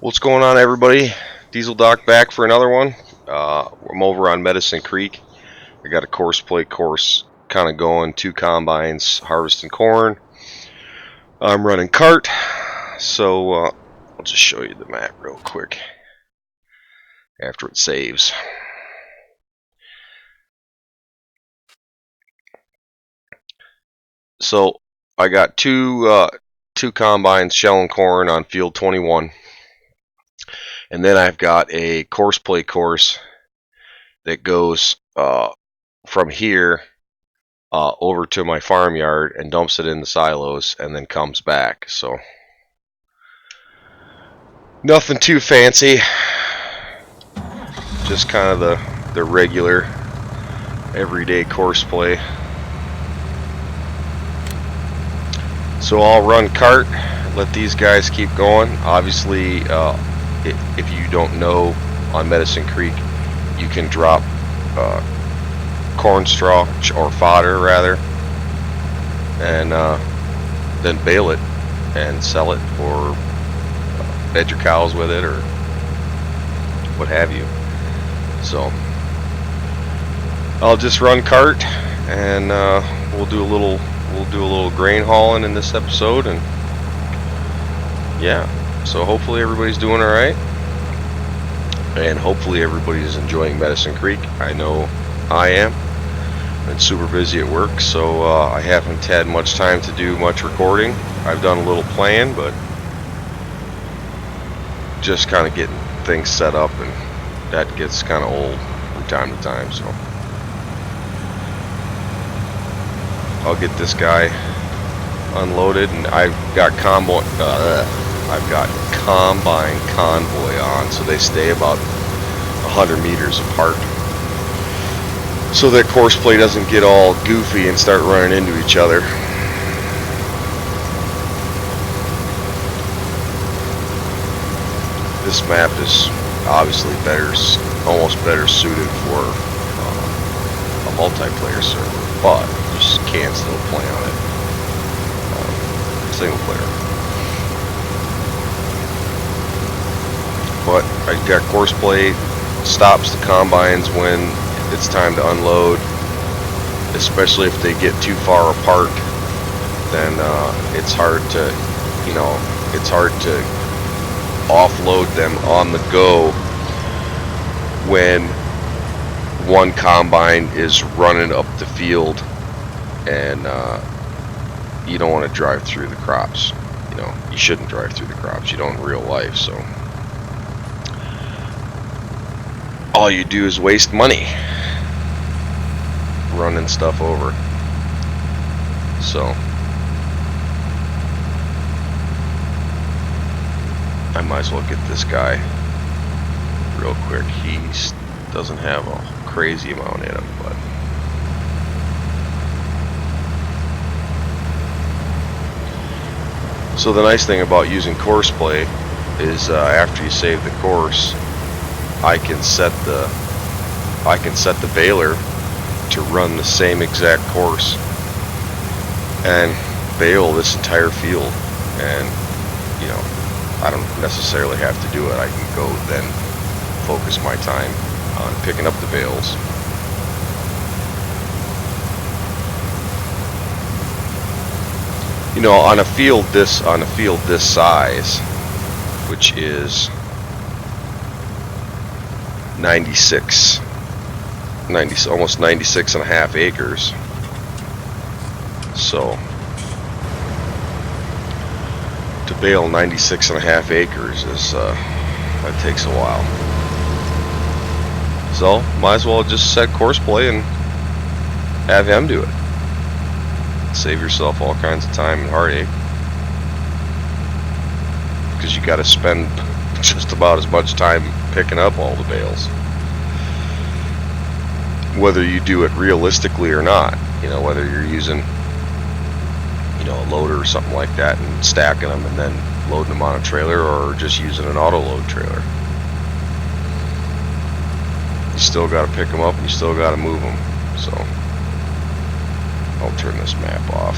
What's going on, everybody? Diesel Doc back for another one. I'm over on Medicine Creek. I got a Courseplay course kind of going, 2 combines harvesting corn. I'm running cart, so I'll just show you the map real quick after it saves. So I got two combines shelling corn on field 21. And then I've got a Courseplay course that goes from here over to my farmyard and dumps it in the silos and then comes back. So nothing too fancy, just kind of the regular everyday Courseplay. So I'll run cart, let these guys keep going. Obviously, if you don't know, on Medicine Creek you can drop corn straw or fodder rather, and then bale it and sell it, or fed your cows with it, or what have you. So I'll just run cart, and we'll do a little grain hauling in this episode, and yeah. So hopefully everybody's doing alright, and hopefully everybody's enjoying Medicine Creek. I know I am. I've been super busy at work, so I haven't had much time to do much recording. I've done a little playing, but just kind of getting things set up, and that gets kind of old from time to time. So I'll get this guy unloaded, and I've got combine convoy on, so they stay about 100 meters apart, so that Courseplay doesn't get all goofy and start running into each other. This map is obviously almost better suited for a multiplayer server, but you can still play on it single player. But I got Courseplay stops the combines when it's time to unload, especially if they get too far apart. Then it's hard to offload them on the go when one combine is running up the field, and you don't want to drive through the crops. You shouldn't drive through the crops. You don't in real life. So all you do is waste money running stuff over. So I might as well get this guy real quick. He doesn't have a crazy amount in him, but so the nice thing about using Courseplay is after you save the course, I can set the baler to run the same exact course and bale this entire field, and I don't necessarily have to do it. I can go then focus my time on picking up the bales. On a field this size, which is almost 96 and a half acres. So to bale 96 and a half acres is that takes a while. So might as well just set Courseplay and have him do it. Save yourself all kinds of time and heartache, because you got to spend just about as much time picking up all the bales, whether you do it realistically or not. Whether you're using a loader or something like that and stacking them and then loading them on a trailer, or just using an auto load trailer. You still got to pick them up, and you still got to move them. So I'll turn this map off.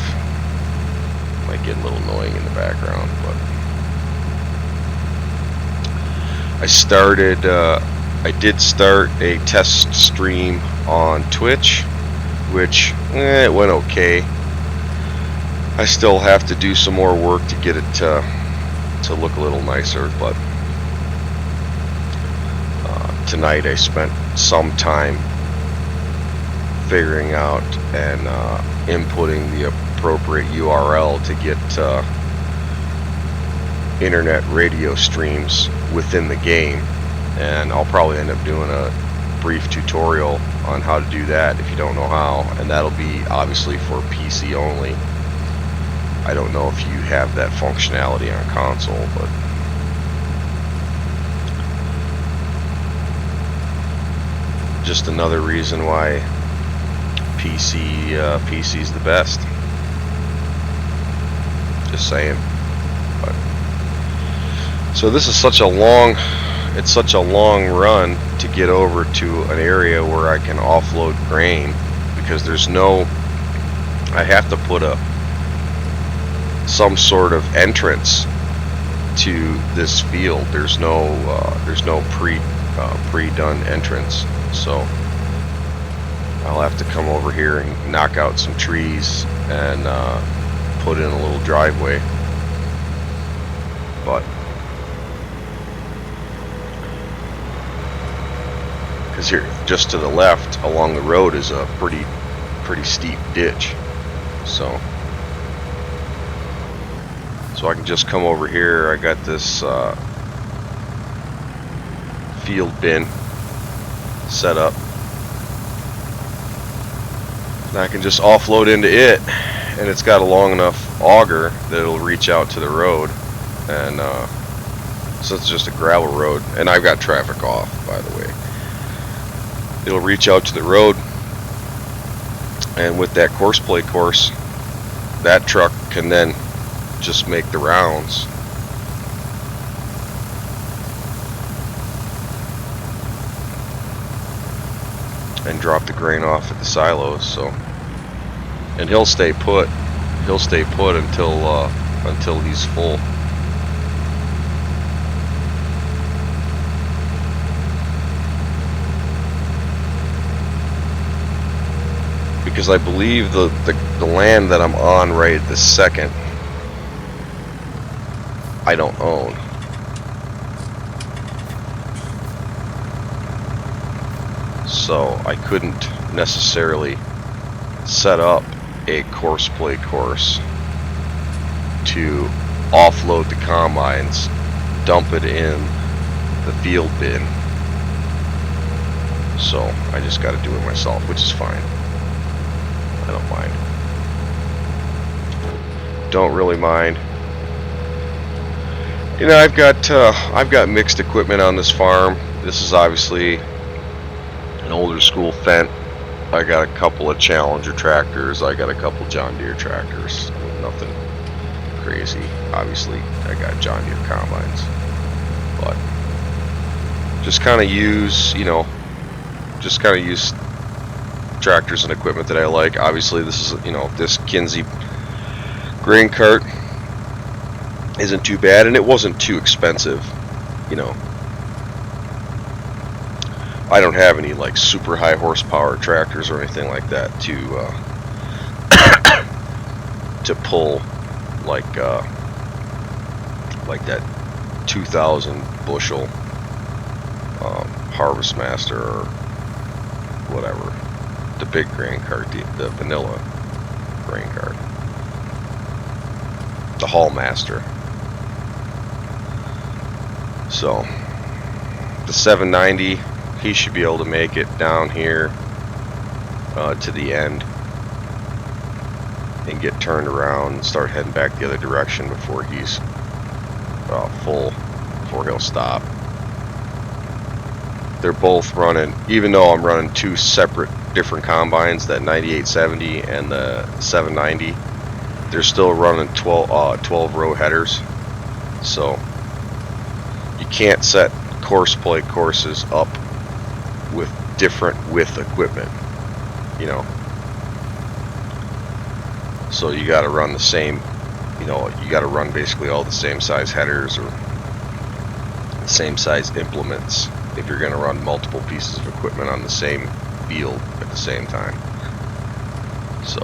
Might get a little annoying in the background, but I did start a test stream on Twitch, which it went okay. I still have to do some more work to get it to look a little nicer, but tonight I spent some time figuring out and inputting the appropriate URL to get internet radio streams within the game, and I'll probably end up doing a brief tutorial on how to do that if you don't know how, and that'll be obviously for PC only. I don't know if you have that functionality on console, but just another reason why PC's the best. Just saying. But so this is such a long run to get over to an area where I can offload grain, because I have to put some sort of entrance to this field. There's no pre-done entrance, so I'll have to come over here and knock out some trees and put in a little driveway. But because here, just to the left along the road, is a pretty steep ditch, so I can just come over here. I got this field bin set up, and I can just offload into it, and it's got a long enough auger that it'll reach out to the road, and so it's just a gravel road, and I've got traffic off, by the way. It'll reach out to the road, and with that Courseplay course, that truck can then just make the rounds. And drop the grain off at the silos. So, and he'll stay put until he's full. Because I believe the land that I'm on right this second, I don't own. So I couldn't necessarily set up a Courseplay course to offload the combines, dump it in the field bin. So I just got to do it myself, which is fine. I don't mind. Don't really mind. You know, I've got mixed equipment on this farm. This is obviously an older school Fendt. I got a couple of Challenger tractors. I got a couple John Deere tractors. Nothing crazy. Obviously, I got John Deere combines, but just kind of use, tractors and equipment that I like. Obviously, this is, this Kinsey grain cart isn't too bad, and it wasn't too expensive. I don't have any like super high horsepower tractors or anything like that to pull like that 2,000 bushel Harvestmaster or whatever, the big grain cart, the vanilla grain cart, the Hallmaster. So the 790, he should be able to make it down here to the end and get turned around and start heading back the other direction before he's full, before he'll stop. They're both running, even though I'm running two separate different combines, that 9870 and the 790, they're still running 12 row headers. So you can't set Courseplay courses up with different width equipment, so you got to run the same, you got to run basically all the same size headers or same size implements if you're going to run multiple pieces of equipment on the same field at the same time. So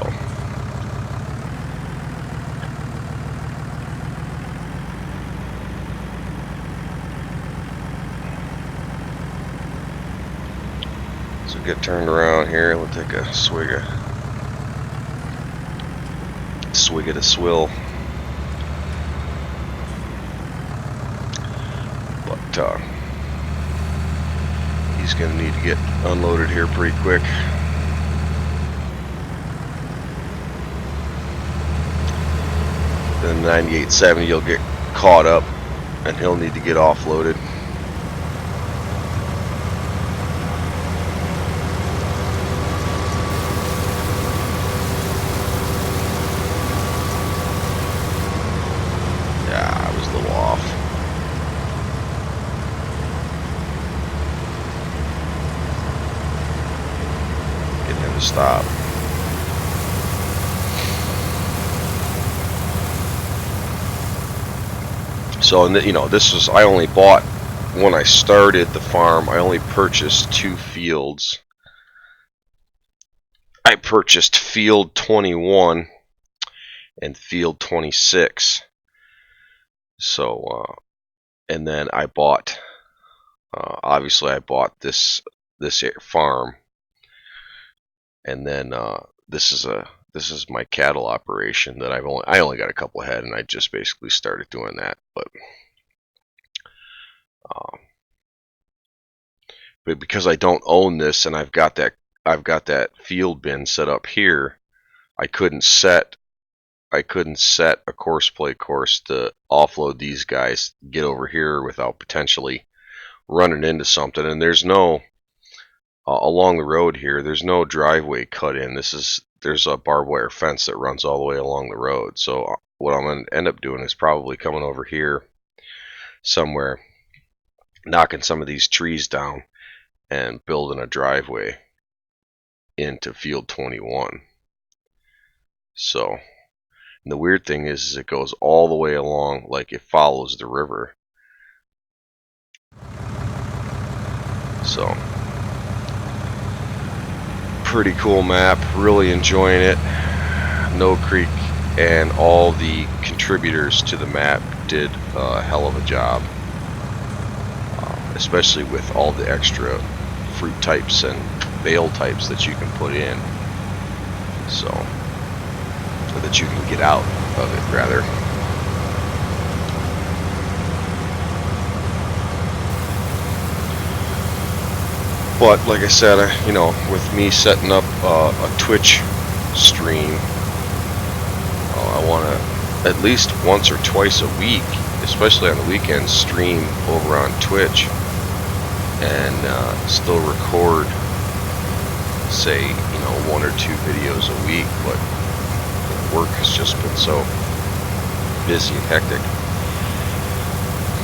get turned around here. We'll take a swig of the swill. But he's gonna need to get unloaded here pretty quick. Then 9870 you'll get caught up and he'll need to get offloaded. Stop. So, and you know, this was, I only bought, when I started the farm, I only purchased 2 fields. I purchased field 21 and field 26. So, and then I bought, obviously I bought this farm. And then this is my cattle operation that I only got a couple head, and I just basically started doing that. But because I don't own this and I've got that field bin set up here, I couldn't set a course play course to offload these guys, get over here without potentially running into something. And there's no along the road here, there's no driveway cut in. There's a barbed wire fence that runs all the way along the road. So what I'm going to end up doing is probably coming over here somewhere, knocking some of these trees down and building a driveway into field 21. So, and the weird thing is it goes all the way along, like it follows the river. So pretty cool map, really enjoying it. No Creek and all the contributors to the map did a hell of a job, especially with all the extra fruit types and bale types that you can put in, so that you can get out of it rather. But like I said, you know, with me setting up a Twitch stream, I want to at least once or twice a week, especially on the weekends, stream over on Twitch and still record, say, you know, 1 or 2 videos a week. But work has just been so busy and hectic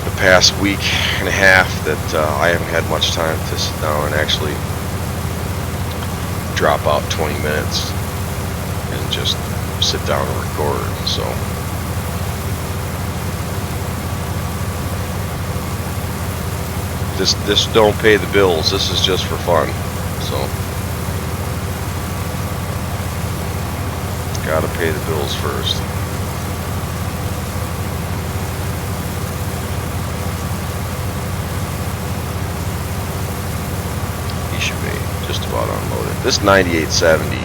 the past week and a half that I haven't had much time to sit down and actually drop out 20 minutes and just sit down and record. So this don't pay the bills. This is just for fun. So gotta pay the bills first. Just about unloaded. This 9870,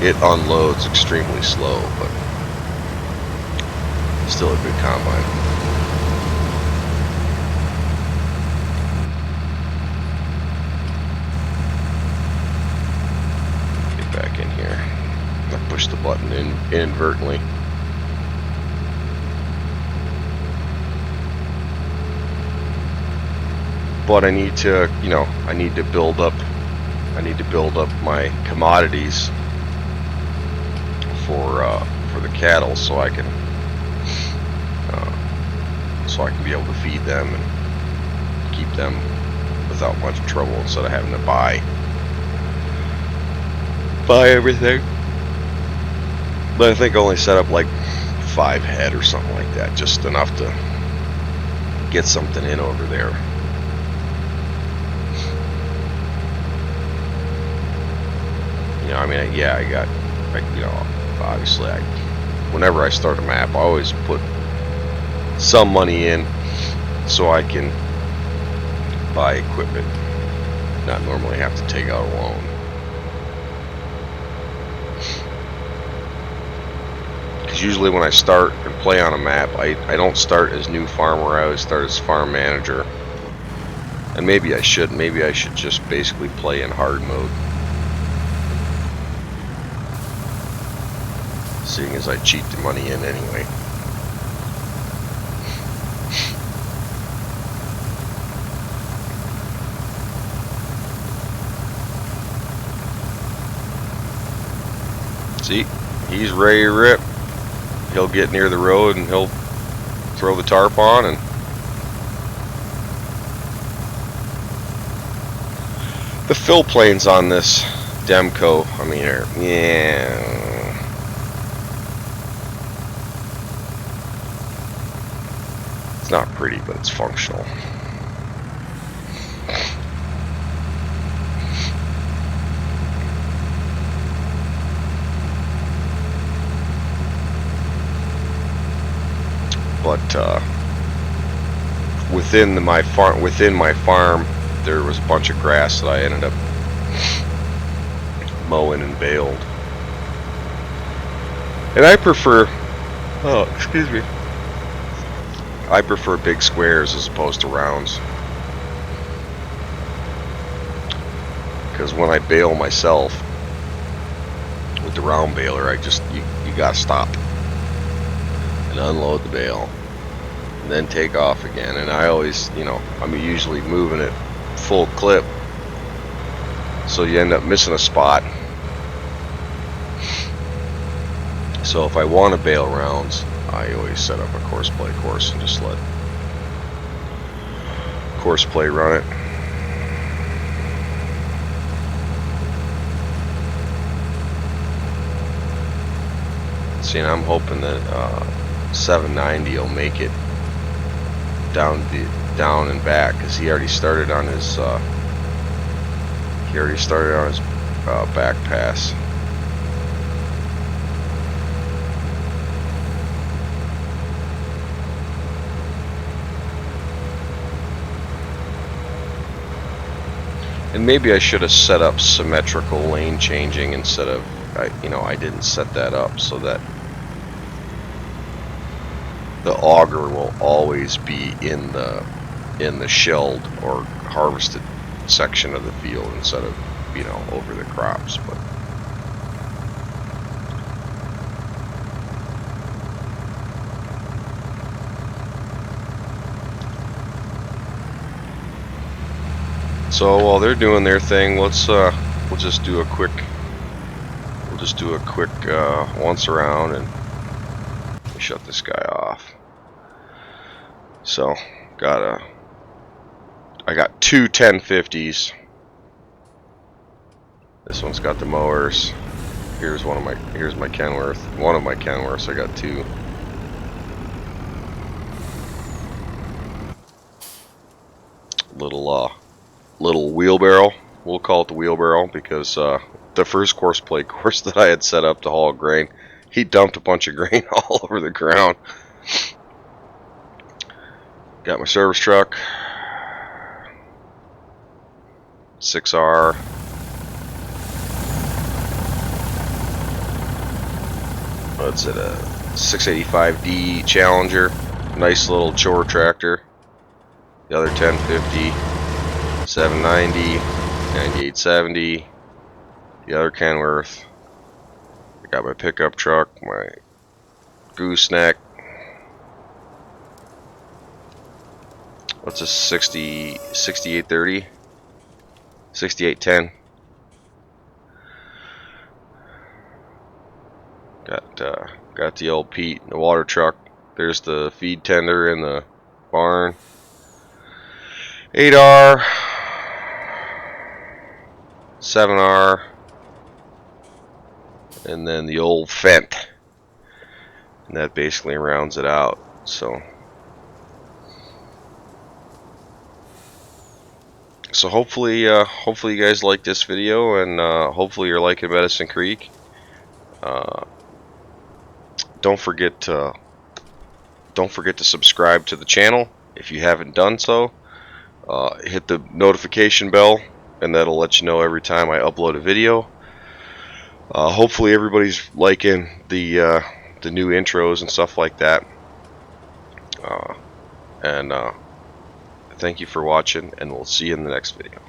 it unloads extremely slow, but still a good combine. Get back in here. I pushed the button inadvertently. But I need to, you know, I need to build up my commodities for the cattle, so I can be able to feed them and keep them without much trouble instead of having to buy everything. But I think I only set up like 5 head or something like that, just enough to get something in over there. I mean, yeah, I got, you know, obviously, whenever I start a map, I always put some money in so I can buy equipment, not normally have to take out a loan. Because usually when I start and play on a map, I don't start as new farmer, I always start as farm manager. And maybe I should just basically play in hard mode, seeing as I cheat the money in anyway. See, he's ready to rip. He'll get near the road and he'll throw the tarp on, and the fill planes on this Demco, I mean, yeah, it's not pretty, but it's functional. But within my farm, there was a bunch of grass that I ended up mowing and baled. And I prefer, oh, excuse me, I prefer big squares as opposed to rounds. Because when I bale myself with the round baler, you gotta stop and unload the bale and then take off again. And I always, you know, I'm usually moving it full clip, so you end up missing a spot. So if I want to bale rounds, I always set up a course play course and just let course play run it. See, and I'm hoping that 790 will make it down and back, because he already started on his back pass. And maybe I should have set up symmetrical lane changing instead of, I didn't set that up so that the auger will always be in the shelled or harvested section of the field instead of, over the crops. But so while they're doing their thing, we'll just do a quick once around and shut this guy off. So I got two 1050s. This one's got the mowers. Here's my Kenworth. One of my Kenworths. I got two. Little wheelbarrow. We'll call it the wheelbarrow because the first course that I had set up to haul grain, he dumped a bunch of grain all over the ground. Got my service truck, 6R. What's it, a 685D Challenger, nice little chore tractor. The other 1050, 790, 9870. The other Kenworth. I got my pickup truck, my gooseneck. What's a 6830? 6810. Got the old Pete, the water truck. There's the feed tender in the barn. 8R, 7R, and then the old Fent, and that basically rounds it out. So So hopefully you guys like this video, and hopefully you're liking Medicine Creek. Uh, don't forget to subscribe to the channel if you haven't done so. Hit the notification bell, and that'll let you know every time I upload a video. Hopefully everybody's liking the new intros and stuff like that. And thank you for watching, and we'll see you in the next video.